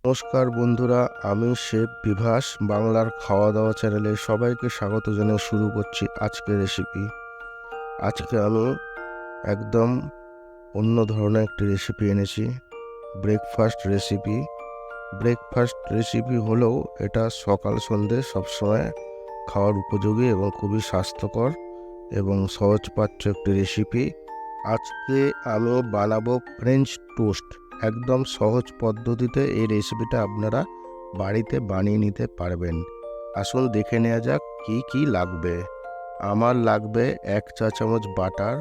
নমস্কার বন্ধুরা, আমি শেফ বিভাস বাংলার খাওয়া দাওয়া চ্যানেলে সবাইকে স্বাগত জানিয়ে শুরু করছি আজকের রেসিপি। আজকে আমি একদম অন্য ধরনের একটি রেসিপি এনেছি, ব্রেকফাস্ট রেসিপি হলেও এটা সকাল সন্ধে সবসময় খাওয়ার উপযোগী এবং খুবই স্বাস্থ্যকর এবং সহজপাচ্য একটি রেসিপি। আজকে আমি বানাবো ফ্রেঞ্চ টোস্ট। একদম সহজ পদ্ধতিতে এই রেসিপিটা আপনারা বাড়িতে বানিয়ে নিতে পারবেন। আসুন দেখে নেওয়া যাক কি কি লাগবে। আমার লাগবে 1 চা চামচ বাটার,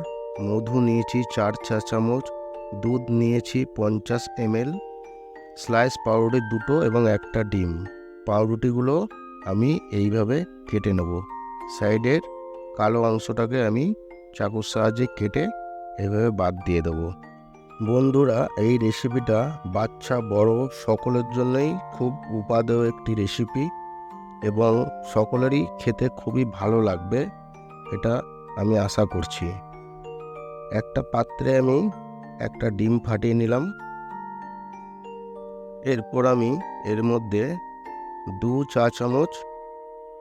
মধু নিয়েছি 4 চা চামচ, দুধ নিয়েছি 50 ml, স্লাইস পাউরুটি 2টো এবং একটা ডিম। পাউরুটিগুলো আমি এইভাবে কেটে নেব। সাইডের কালো অংশটাকে আমি চাকুর সাহায্যে কেটে এভাবে বাদ দিয়ে দেবো। বন্ধুরা, এই রেসিপিটা বাচ্চা বড় সকলের জন্যই খুব উপাদেয় একটি রেসিপি এবং সকলেরই খেতে খুবই ভালো লাগবে, এটা আমি আশা করছি। একটা পাত্রে আমি একটা ডিম ফাটিয়ে নিলাম। এরপর আমি এর মধ্যে 2 চা চামচ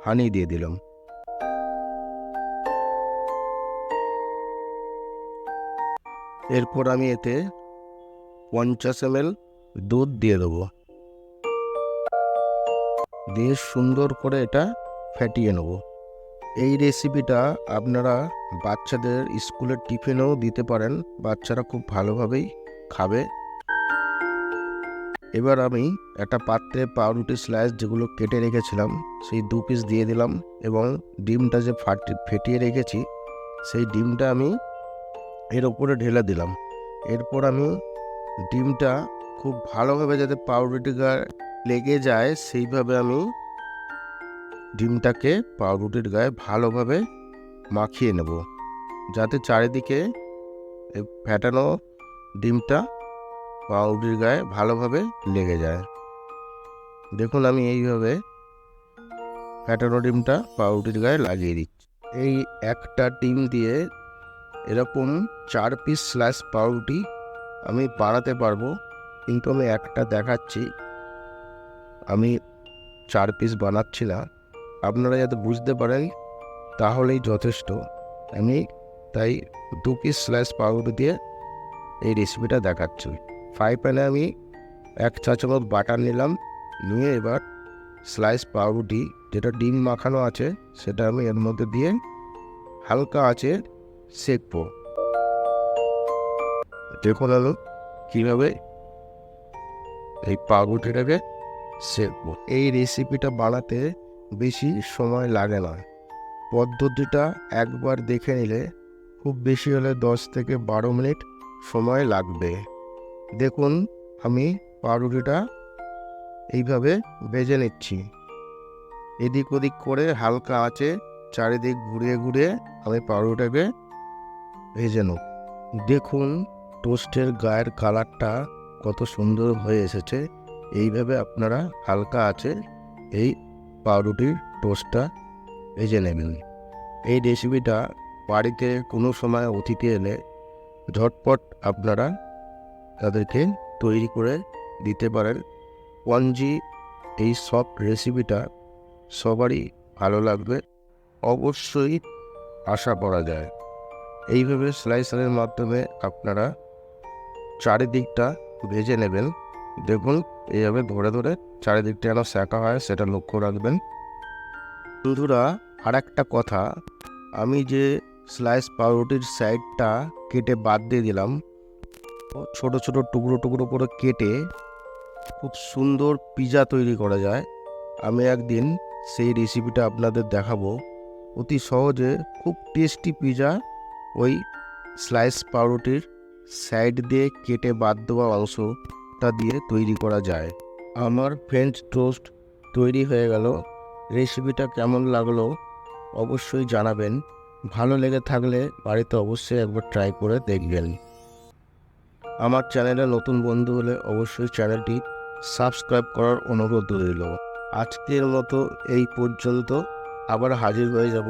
হানি দিয়ে দিলাম। এরপর আমি এতে 50 ml দুধ দিয়ে দেবো, দিয়ে সুন্দর করে এটা ফেটিয়ে নেব। এই রেসিপিটা আপনারা বাচ্চাদের স্কুলের টিফিনেও দিতে পারেন, বাচ্চারা খুব ভালোভাবেই খাবে। এবার আমি একটা পাত্রে পাউরুটি স্লাইস যেগুলো কেটে রেখেছিলাম সেই 2 পিস দিয়ে দিলাম এবং ডিমটা যে ফেটিয়ে রেখেছি সেই ডিমটা আমি এর ওপরে ঢেলে দিলাম। এরপর আমি ডিমটা খুব ভালোভাবে যাতে পাউরুটি গায়ে লেগে যায় সেইভাবে আমি ডিমটাকে পাউরুটির গায়ে ভালোভাবে মাখিয়ে নেব, যাতে চারিদিকে ফ্যাটানো ডিমটা পাউরুটির গায়ে ভালোভাবে লেগে যায়। দেখুন আমি এইভাবে ফ্যাটানো ডিমটা পাউরুটির গায়ে লাগিয়ে দিচ্ছি। এই একটা ডিম দিয়ে এরকম 4 পিস স্ল্যাশ পাউরুটি আমি বানাতে পারবো, কিন্তু আমি একটা দেখাচ্ছি, আমি 4 পিস বানাচ্ছি না। আপনারা যাতে বুঝতে পারেন তাহলেই যথেষ্ট। আমি তাই 2 পিস স্ল্যাশ পাউরুটি দিয়ে এই রেসিপিটা দেখাচ্ছি। ফ্রাই প্যানে আমি 1 চা চামচ বাটার নিলাম, নিয়ে এবার স্লাইস পাউরুটি যেটা ডিম মাখানো আছে সেটা আমি এর মধ্যে দিয়ে হালকা আঁচে সেঁকবো। দেখুন আমি কীভাবে এই পাউরুটিটাকে সেঁকবো। এই রেসিপিটা বানাতে বেশি সময় লাগে না, পদ্ধতিটা একবার দেখে নিলে খুব বেশি হলে 10 থেকে 12 মিনিট সময় লাগবে। দেখুন আমি পাউরুটিটা এইভাবে ভেজে নিচ্ছি, এদিক ওদিক করে হালকা আঁচে চারিদিক ঘুরিয়ে ঘুরিয়ে আমি পাউরুটিটাকে ভেজে নেব। দেখুন টোস্টের গায়ের কালারটা কত সুন্দর হয়ে এসেছে। এইভাবে আপনারা হালকা আঁচে এই পাউরুটির টোস্টটা ভেজে নেবেন। এই রেসিপিটা বাড়িতে কোনো সময় অতিথি এলে ঝটপট আপনারা তাদেরকে তৈরি করে দিতে পারেন। স্পঞ্জি এই সফট রেসিপিটা সবারই ভালো লাগবে অবশ্যই, আশা করা যায়। এইভাবে স্লাইসারের মাধ্যমে আপনারা চারিদিকটা ভেজে নেবেন। দেখুন এইভাবে ধরে ধরে চারিদিকটা যেন সেঁকা হয় সেটা লক্ষ্য রাখবেন। বন্ধুরা, আর একটা কথা, আমি যে স্লাইস পাউরুটির সাইডটা কেটে বাদ দিয়ে দিলাম, ছোট ছোট টুকরো টুকরো করে কেটে খুব সুন্দর পিৎজা তৈরি করা যায়। আমি একদিন সেই রেসিপিটা আপনাদের দেখাবো। অতি সহজে খুব টেস্টি পিৎজা ওই স্লাইস পাউরুটির সাইড দিয়ে কেটে বাদ দেওয়া অংশটা দিয়ে তৈরি করা যায়। আমার ফ্রেঞ্চ টোস্ট তৈরি হয়ে গেল। রেসিপিটা কেমন লাগলো অবশ্যই জানাবেন। ভালো লেগে থাকলে বাড়িতে অবশ্যই একবার ট্রাই করে দেখবেন। আমার চ্যানেলে নতুন বন্ধু হলে অবশ্যই চ্যানেলটি সাবস্ক্রাইব করার অনুরোধ রইল। আজকের মতো এই পর্যন্ত, আবার হাজির হয়ে যাব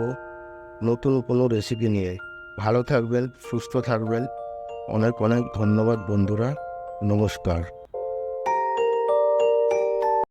নতুন কোনো রেসিপি নিয়ে। ভালো থাকবেন, সুস্থ থাকবেন। অনেক অনেক ধন্যবাদ বন্ধুরা, নমস্কার।